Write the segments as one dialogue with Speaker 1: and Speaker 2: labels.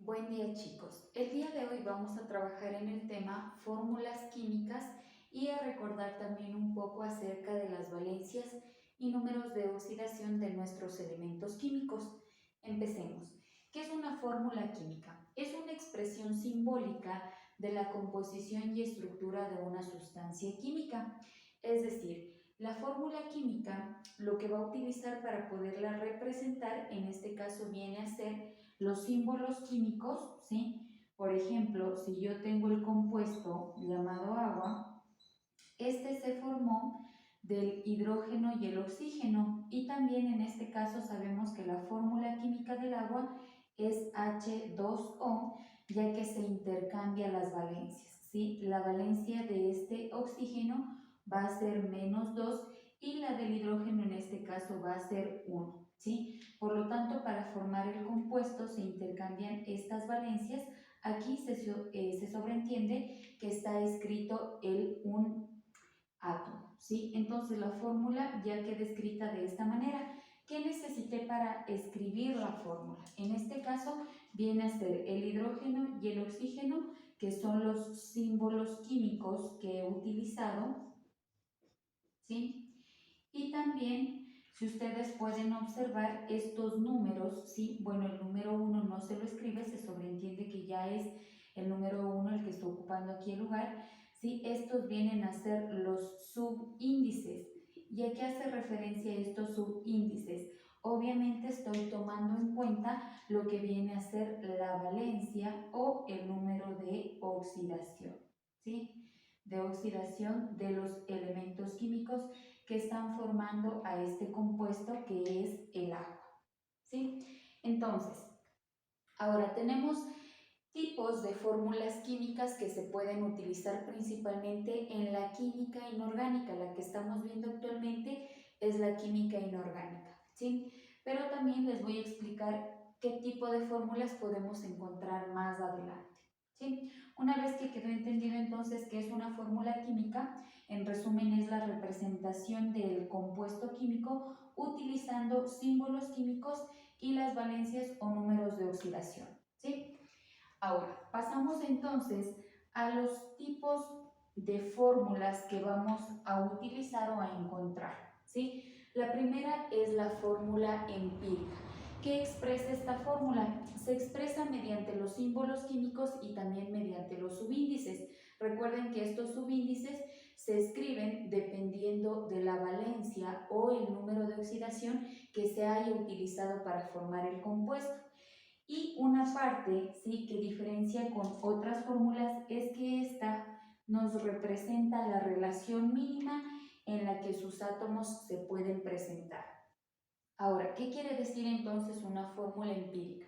Speaker 1: Buen día chicos, el día de hoy vamos a trabajar en el tema fórmulas químicas y a recordar también un poco acerca de las valencias y números de oxidación de nuestros elementos químicos. Empecemos. ¿Qué es una fórmula química? Es una expresión simbólica de la composición y estructura de una sustancia química. Es decir, la fórmula química lo que va a utilizar para poderla representar, en este caso viene a ser los símbolos químicos, ¿sí? Por ejemplo, si yo tengo el compuesto llamado agua, este se formó del hidrógeno y el oxígeno, y también en este caso sabemos que la fórmula química del agua es H2O, ya que se intercambian las valencias, ¿sí? La valencia de este oxígeno va a ser -2 y la del hidrógeno en este caso va a ser 1, ¿sí? Por lo tanto, para formar el compuesto se intercambian estas valencias. Aquí se sobreentiende que está escrito un átomo, ¿sí? Entonces la fórmula ya queda escrita de esta manera. ¿Qué necesité para escribir la fórmula? En este caso viene a ser el hidrógeno y el oxígeno, que son los símbolos químicos que he utilizado, ¿sí? Y también, si ustedes pueden observar estos números, ¿sí? Bueno, el número 1 no se lo escribe, se sobreentiende que ya es el número 1 el que está ocupando aquí el lugar, ¿sí? Estos vienen a ser los subíndices. ¿Y a qué hace referencia estos subíndices? Obviamente estoy tomando en cuenta lo que viene a ser la valencia o el número de oxidación, ¿sí? De oxidación de los elementos químicos que están formando a este compuesto que es el agua, ¿sí? Entonces, ahora tenemos tipos de fórmulas químicas que se pueden utilizar principalmente en la química inorgánica. La que estamos viendo actualmente es la química inorgánica, ¿sí? Pero también les voy a explicar qué tipo de fórmulas podemos encontrar más adelante, ¿sí? Una vez que quedó entendido entonces qué es una fórmula química, en resumen es la representación del compuesto químico utilizando símbolos químicos y las valencias o números de oxidación, ¿sí? Ahora, pasamos entonces a los tipos de fórmulas que vamos a utilizar o a encontrar, ¿sí? La primera es la fórmula empírica. ¿Qué expresa esta fórmula? Se expresa mediante los símbolos químicos y también mediante los subíndices. Recuerden que estos subíndices se escriben dependiendo de la valencia o el número de oxidación que se haya utilizado para formar el compuesto. Y una parte, ¿sí?, que diferencia con otras fórmulas es que esta nos representa la relación mínima en la que sus átomos se pueden presentar. Ahora, ¿qué quiere decir entonces una fórmula empírica?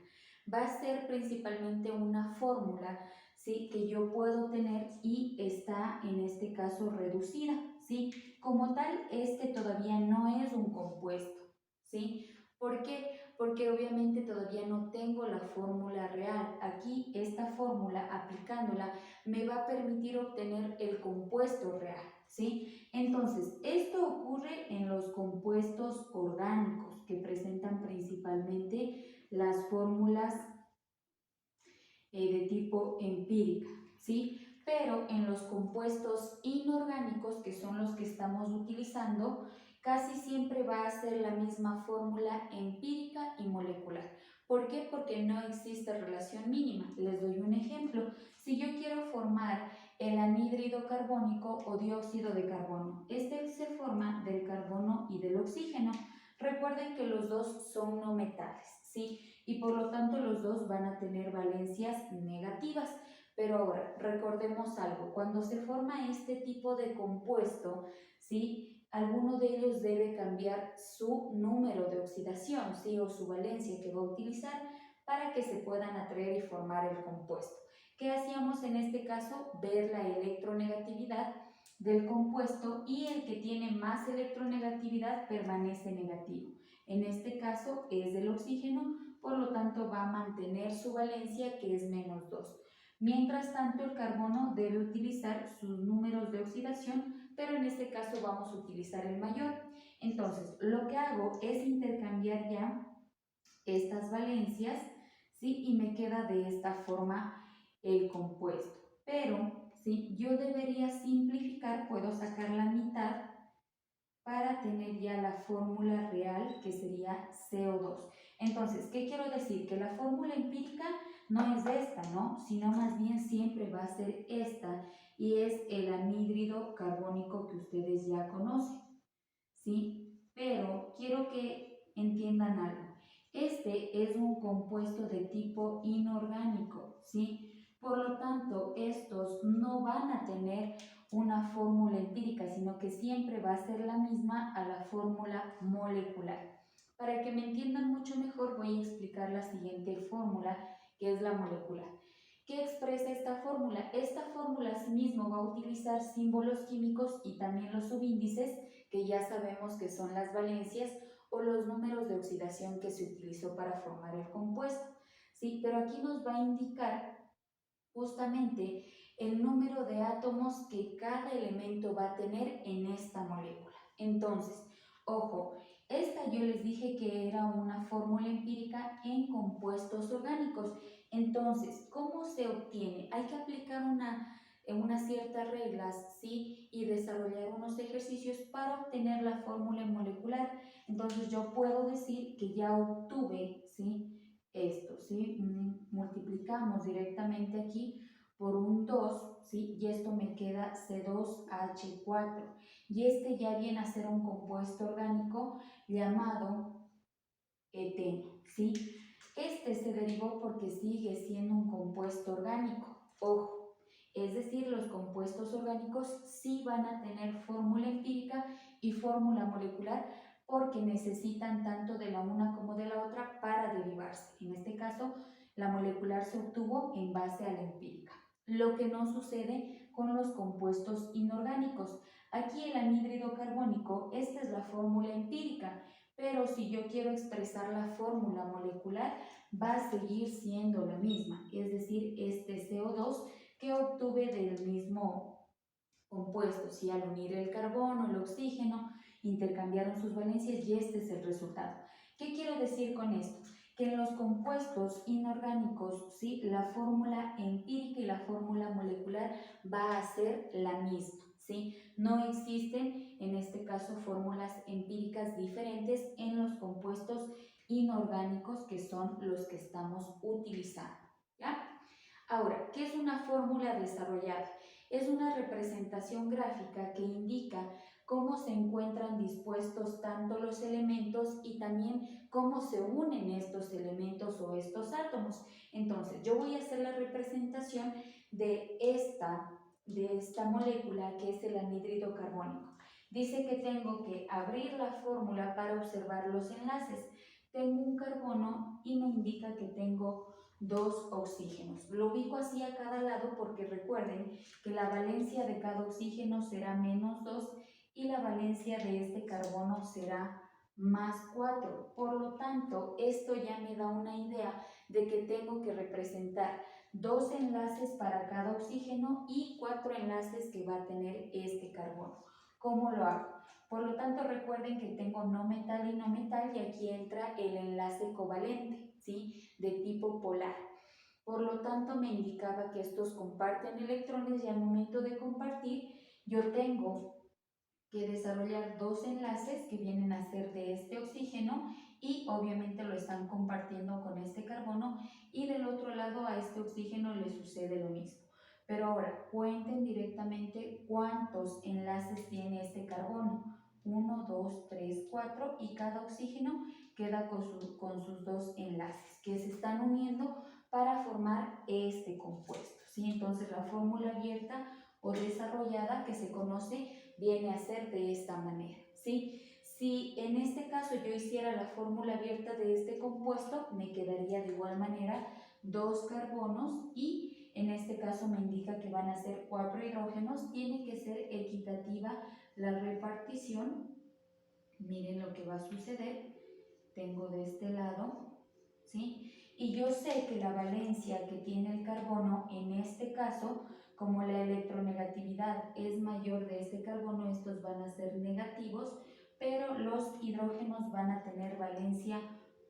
Speaker 1: Va a ser principalmente una fórmula, ¿sí?, que yo puedo tener y está en este caso reducida, ¿sí? Como tal, este todavía no es un compuesto, ¿sí? ¿Por qué? Porque obviamente todavía no tengo la fórmula real. Aquí esta fórmula, aplicándola, me va a permitir obtener el compuesto real, ¿sí? Entonces, esto ocurre en los compuestos orgánicos que presentan principalmente las fórmulas de tipo empírica, ¿sí? Pero en los compuestos inorgánicos, que son los que estamos utilizando, casi siempre va a ser la misma fórmula empírica y molecular. ¿Por qué? Porque no existe relación mínima. Les doy un ejemplo. Si yo quiero formar el anhídrido carbónico o dióxido de carbono, este se forma del carbono y del oxígeno. Recuerden que los dos son no metales, ¿sí? Y por lo tanto los dos van a tener valencias negativas. Pero ahora, recordemos algo, cuando se forma este tipo de compuesto, ¿sí?, alguno de ellos debe cambiar su número de oxidación, ¿sí?, o su valencia que va a utilizar para que se puedan atraer y formar el compuesto. ¿Qué hacíamos en este caso? Ver la electronegatividad del compuesto y el que tiene más electronegatividad permanece negativo. En este caso es del oxígeno, por lo tanto va a mantener su valencia que es -2. Mientras tanto el carbono debe utilizar sus números de oxidación, pero en este caso vamos a utilizar el mayor. Entonces lo que hago es intercambiar ya estas valencias, ¿sí? Y me queda de esta forma el compuesto. Pero, ¿sí? Yo debería simplificar, puedo sacar la mitad para tener ya la fórmula real, que sería CO2. Entonces, ¿qué quiero decir? Que la fórmula empírica no es esta, ¿no? Sino más bien siempre va a ser esta, y es el anhídrido carbónico que ustedes ya conocen, ¿sí? Pero quiero que entiendan algo. Este es un compuesto de tipo inorgánico, ¿sí? Por lo tanto, estos no van a tener una fórmula empírica, sino que siempre va a ser la misma a la fórmula molecular. Para que me entiendan mucho mejor, voy a explicar la siguiente fórmula, que es la molecular. ¿Qué expresa esta fórmula? Esta fórmula asimismo va a utilizar símbolos químicos y también los subíndices, que ya sabemos que son las valencias o los números de oxidación que se utilizó para formar el compuesto. ¿Sí? Pero aquí nos va a indicar justamente el número de átomos que cada elemento va a tener en esta molécula. Entonces, ojo, esta yo les dije que era una fórmula empírica en compuestos orgánicos. Entonces, ¿cómo se obtiene? Hay que aplicar unas ciertas reglas, ¿sí? Y desarrollar unos ejercicios para obtener la fórmula molecular. Entonces, yo puedo decir que ya obtuve, ¿sí? Esto, ¿sí? Multiplicamos directamente aquí por un 2, ¿sí? Y esto me queda C2H4. Y este ya viene a ser un compuesto orgánico llamado eteno, ¿sí? Este se derivó porque sigue siendo un compuesto orgánico. Ojo, es decir, los compuestos orgánicos sí van a tener fórmula empírica y fórmula molecular porque necesitan tanto de la una como de la otra para derivarse. En este caso, la molecular se obtuvo en base a la empírica. Lo que no sucede con los compuestos inorgánicos. Aquí el anhídrido carbónico, esta es la fórmula empírica, pero si yo quiero expresar la fórmula molecular, va a seguir siendo la misma, es decir, este CO2 que obtuve del mismo compuesto, si al unir el carbono, el oxígeno, intercambiaron sus valencias y este es el resultado. ¿Qué quiero decir con esto? Que en los compuestos inorgánicos, ¿sí? La fórmula empírica y la fórmula molecular va a ser la misma, ¿sí? No existen, en este caso, fórmulas empíricas diferentes en los compuestos inorgánicos que son los que estamos utilizando, ¿ya? Ahora, ¿qué es una fórmula desarrollada? Es una representación gráfica que indica cómo se encuentran dispuestos tanto los elementos y también cómo se unen estos elementos o estos átomos. Entonces, yo voy a hacer la representación de esta molécula que es el anhídrido carbónico. Dice que tengo que abrir la fórmula para observar los enlaces. Tengo un carbono y me indica que tengo dos oxígenos. Lo ubico así a cada lado porque recuerden que la valencia de cada oxígeno será -2 y la valencia de este carbono será +4. Por lo tanto, esto ya me da una idea de que tengo que representar dos enlaces para cada oxígeno y 4 enlaces que va a tener este carbono. ¿Cómo lo hago? Por lo tanto, recuerden que tengo no metal y no metal y aquí entra el enlace covalente, ¿sí? De tipo polar. Por lo tanto, me indicaba que estos comparten electrones y al momento de compartir, yo tengo que desarrollar dos enlaces que vienen a ser de este oxígeno y obviamente lo están compartiendo con este carbono y del otro lado a este oxígeno le sucede lo mismo. Pero ahora cuenten directamente cuántos enlaces tiene este carbono. 1, 2, 3, 4 y cada oxígeno queda con sus dos enlaces que se están uniendo para formar este compuesto, ¿sí? Entonces la fórmula abierta o desarrollada que se conoce viene a ser de esta manera, ¿sí? Si en este caso yo hiciera la fórmula abierta de este compuesto, me quedaría de igual manera dos carbonos y en este caso me indica que van a ser 4 hidrógenos. Tiene que ser equitativa la repartición. Miren lo que va a suceder. Tengo de este lado, ¿sí? Y yo sé que la valencia que tiene el carbono, en este caso, como la electronegatividad es mayor de este carbono, estos van a ser negativos, pero los hidrógenos van a tener valencia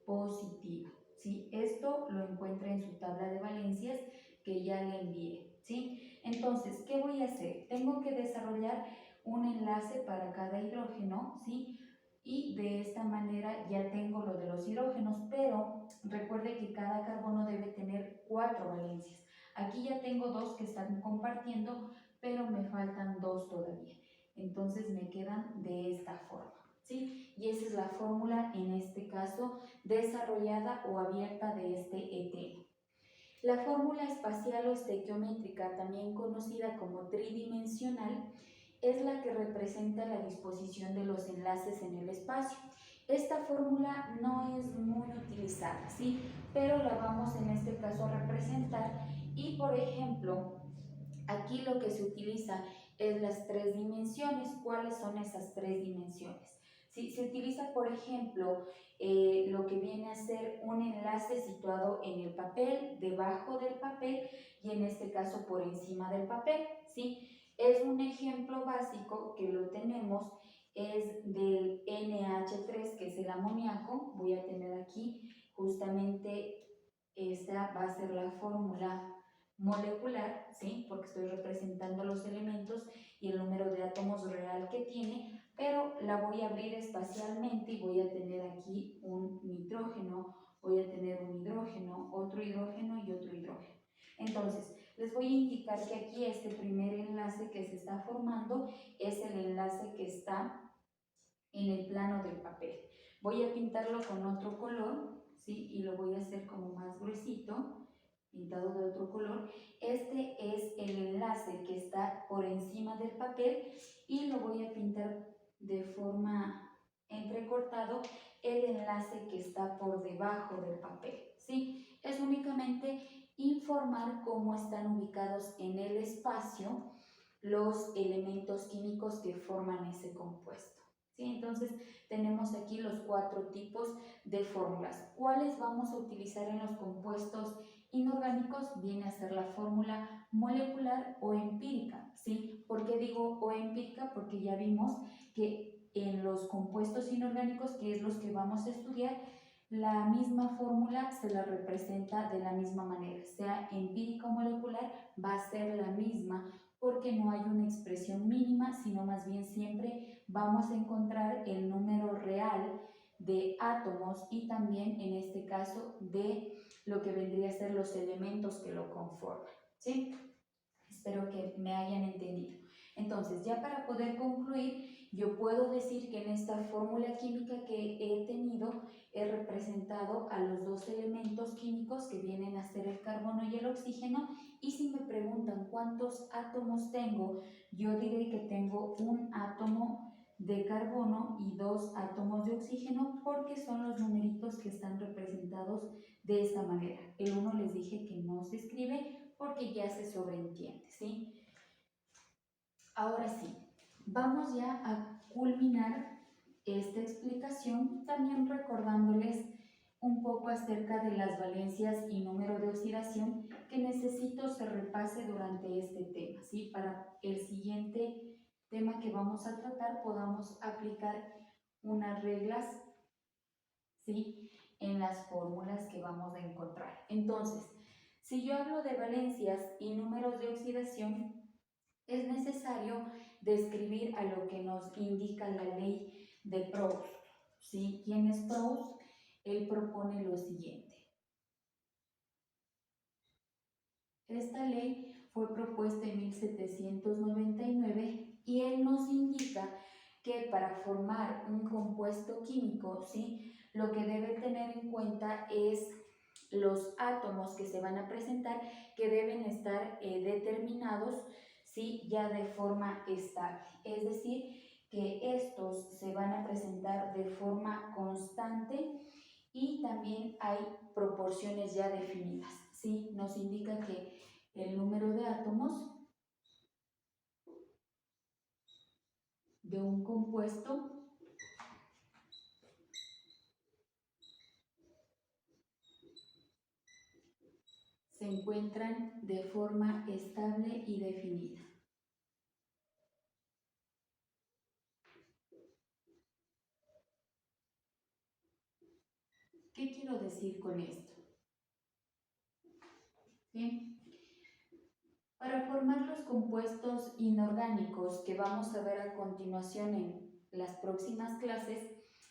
Speaker 1: positiva, ¿sí? Esto lo encuentra en su tabla de valencias que ya le envié, ¿sí? Entonces, ¿qué voy a hacer? Tengo que desarrollar un enlace para cada hidrógeno, ¿sí? Y de esta manera ya tengo lo de los hidrógenos, pero recuerde que cada carbono debe tener 4 valencias. Aquí ya tengo 2 que están compartiendo, pero me faltan 2 todavía. Entonces me quedan de esta forma, ¿sí? Y esa es la fórmula, en este caso, desarrollada o abierta de este eteno. La fórmula espacial o estequiométrica, también conocida como tridimensional, es la que representa la disposición de los enlaces en el espacio. Esta fórmula no es muy utilizada, ¿sí? Pero la vamos en este caso a representar y, por ejemplo, aquí lo que se utiliza es las 3 dimensiones. ¿Cuáles son esas 3 dimensiones? Si se utiliza, por ejemplo, lo que viene a ser un enlace situado en el papel, debajo del papel y en este caso por encima del papel, ¿sí? Es un ejemplo básico que lo tenemos, es del NH3, que es el amoníaco. Voy a tener aquí justamente, esta va a ser la fórmula molecular, ¿sí? Porque estoy representando los elementos y el número de átomos real que tiene, pero la voy a abrir espacialmente y voy a tener aquí un nitrógeno, voy a tener un hidrógeno, otro hidrógeno y otro hidrógeno. Entonces, les voy a indicar que aquí este primer enlace que se está formando es el enlace que está en el plano del papel. Voy a pintarlo con otro color, ¿sí? Y lo voy a hacer como más gruesito, pintado de otro color. Este es el enlace que está por encima del papel y lo voy a pintar de forma entrecortado el enlace que está por debajo del papel, ¿sí? Es únicamente informar cómo están ubicados en el espacio los elementos químicos que forman ese compuesto, ¿sí? Entonces tenemos aquí los 4 tipos de fórmulas. ¿Cuáles vamos a utilizar en los compuestos inorgánicos? Viene a ser la fórmula molecular o empírica, ¿sí? ¿Por qué digo o empírica? Porque ya vimos que en los compuestos inorgánicos, que es los que vamos a estudiar, la misma fórmula se la representa de la misma manera, sea empírica o molecular, va a ser la misma, porque no hay una expresión mínima, sino más bien siempre vamos a encontrar el número real de átomos y también en este caso de lo que vendría a ser los elementos que lo conforman, ¿sí? Espero que me hayan entendido. Entonces, ya para poder concluir, yo puedo decir que en esta fórmula química que he tenido, he representado a los 2 elementos químicos que vienen a ser el carbono y el oxígeno. Y si me preguntan cuántos átomos tengo, yo diré que tengo un átomo de carbono y 2 átomos de oxígeno, porque son los numeritos que están representados de esta manera. El 1 les dije que no se escribe porque ya se sobreentiende, ¿sí? Ahora sí, vamos ya a culminar esta explicación también recordándoles un poco acerca de las valencias y número de oxidación que necesito se repase durante este tema, ¿sí? Para el siguiente tema que vamos a tratar podamos aplicar unas reglas, ¿sí? En las fórmulas que vamos a encontrar. Entonces, si yo hablo de valencias y números de oxidación, es necesario describir a lo que nos indica la ley de Proust, ¿sí? ¿Quién es Proust? Él propone lo siguiente. Esta ley fue propuesta en 1799 y él nos indica que para formar un compuesto químico, ¿sí? Lo que debe tener en cuenta es los átomos que se van a presentar, que deben estar determinados, ¿sí? Ya de forma estable. Es decir, que estos se van a presentar de forma constante y también hay proporciones ya definidas, ¿sí? Nos indica que el número de átomos de un compuesto se encuentran de forma estable y definida. ¿Qué quiero decir con esto? ¿Sí? Para formar los compuestos inorgánicos que vamos a ver a continuación en las próximas clases,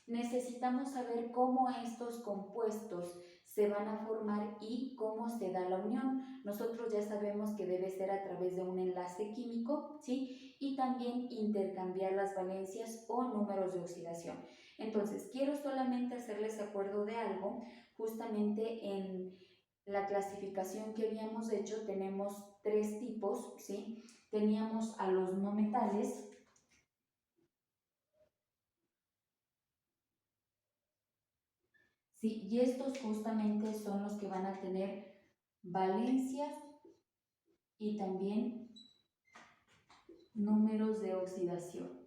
Speaker 1: necesitamos saber cómo estos compuestos se van a formar y cómo se da la unión. Nosotros ya sabemos que debe ser a través de un enlace químico, ¿sí? Y también intercambiar las valencias o números de oxidación. Entonces, quiero solamente hacerles acuerdo de algo, justamente en la clasificación que habíamos hecho tenemos tres tipos, ¿sí? Teníamos a los no metales, ¿sí? Y estos justamente son los que van a tener valencias y también números de oxidación,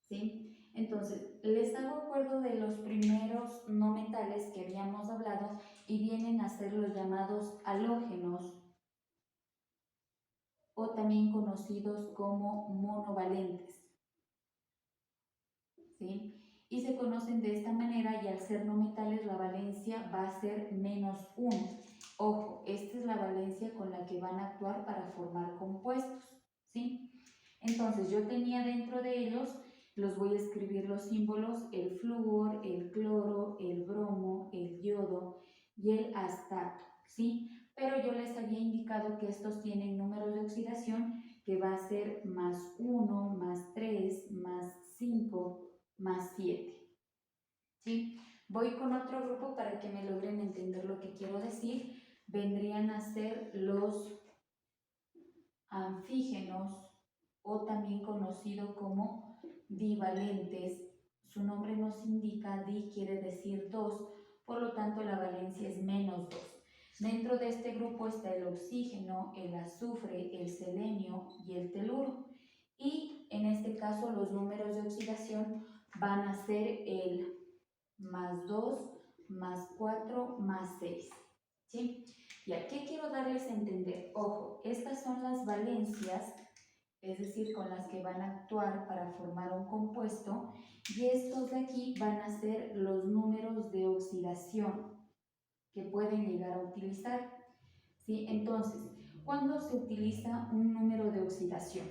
Speaker 1: ¿sí? Entonces, les hago acuerdo de los primeros no metales que habíamos hablado y vienen a ser los llamados halógenos o también conocidos como monovalentes, ¿sí? Y se conocen de esta manera y al ser no metales la valencia va a ser -1. Ojo, esta es la valencia con la que van a actuar para formar compuestos, ¿sí? Entonces yo tenía dentro de ellos, los voy a escribir los símbolos, el flúor, el cloro, el bromo, el yodo y el astato, ¿sí? Pero yo les había indicado que estos tienen números de oxidación que va a ser +1, +3, +5, +7, ¿sí? Voy con otro grupo para que me logren entender lo que quiero decir. Vendrían a ser los anfígenos o también conocido como divalentes. Su nombre nos indica, di quiere decir 2, por lo tanto la valencia es -2. Dentro de este grupo está el oxígeno, el azufre, el selenio y el teluro. Y en este caso los números de oxidación van a ser el +2, +4, +6. ¿Sí? ¿Y a qué quiero darles a entender? Ojo, estas son las valencias, es decir, con las que van a actuar para formar un compuesto, y estos de aquí van a ser los números de oxidación que pueden llegar a utilizar. ¿Sí? Entonces, ¿cuándo se utiliza un número de oxidación?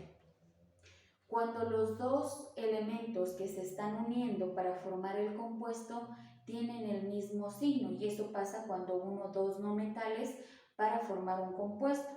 Speaker 1: Cuando los dos elementos que se están uniendo para formar el compuesto tienen el mismo signo, y eso pasa cuando uno o dos no metales para formar un compuesto.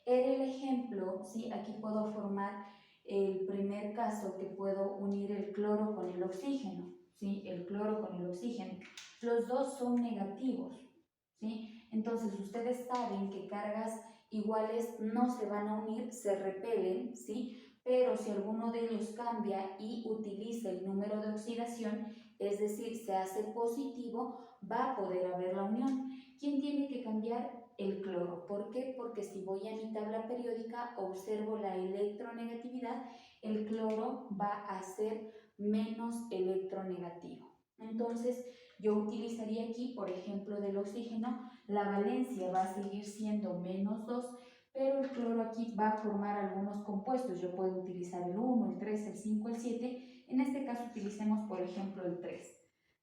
Speaker 1: Era el ejemplo, ¿sí? Aquí puedo formar el primer caso que puedo unir el cloro con el oxígeno, ¿sí? El cloro con el oxígeno. Los dos son negativos, ¿sí? Entonces ustedes saben que cargas iguales no se van a unir, se repelen, ¿sí? Pero si alguno de ellos cambia y utiliza el número de oxidación, es decir, se hace positivo, va a poder haber la unión. ¿Quién tiene que cambiar? El cloro. ¿Por qué? Porque si voy a mi tabla periódica, observo la electronegatividad, el cloro va a ser menos electronegativo. Entonces, yo utilizaría aquí, por ejemplo, del oxígeno, la valencia va a seguir siendo -2, pero el cloro aquí va a formar algunos compuestos. Yo puedo utilizar el 1, el 3, el 5, el 7. En este caso utilicemos, por ejemplo, el 3.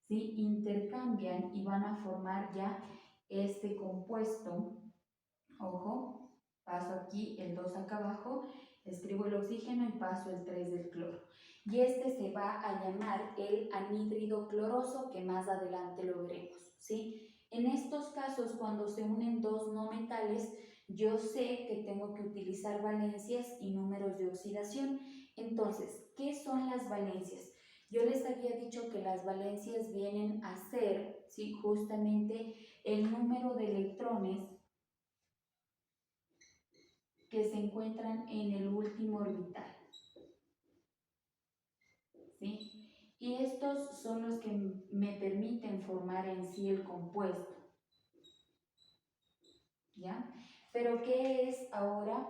Speaker 1: ¿Sí? Intercambian y van a formar ya este compuesto. Ojo, paso aquí el 2 acá abajo, escribo el oxígeno y paso el 3 del cloro. Y este se va a llamar el anhídrido cloroso, que más adelante lo veremos, ¿sí? En estos casos, cuando se unen dos no metales, yo sé que tengo que utilizar valencias y números de oxidación. Entonces, ¿qué son las valencias? Yo les había dicho que las valencias vienen a ser, ¿sí? Justamente el número de electrones que se encuentran en el último orbital, ¿sí? Y estos son los que me permiten formar en sí el compuesto, ¿ya? Pero ¿qué es ahora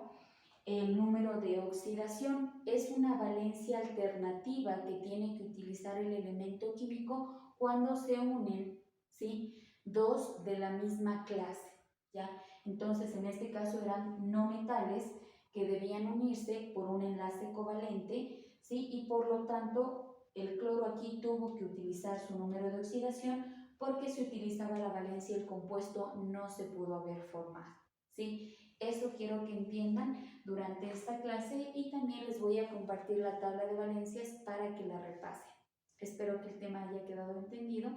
Speaker 1: el número de oxidación? Es una valencia alternativa que tiene que utilizar el elemento químico cuando se unen, ¿sí? Dos de la misma clase, ¿ya? Entonces, en este caso eran no metales que debían unirse por un enlace covalente, ¿sí? Y por lo tanto El cloro aquí tuvo que utilizar su número de oxidación porque si utilizaba la valencia el compuesto no se pudo haber formado, ¿sí? Eso quiero que entiendan durante esta clase y también les voy a compartir la tabla de valencias para que la repasen. Espero que el tema haya quedado entendido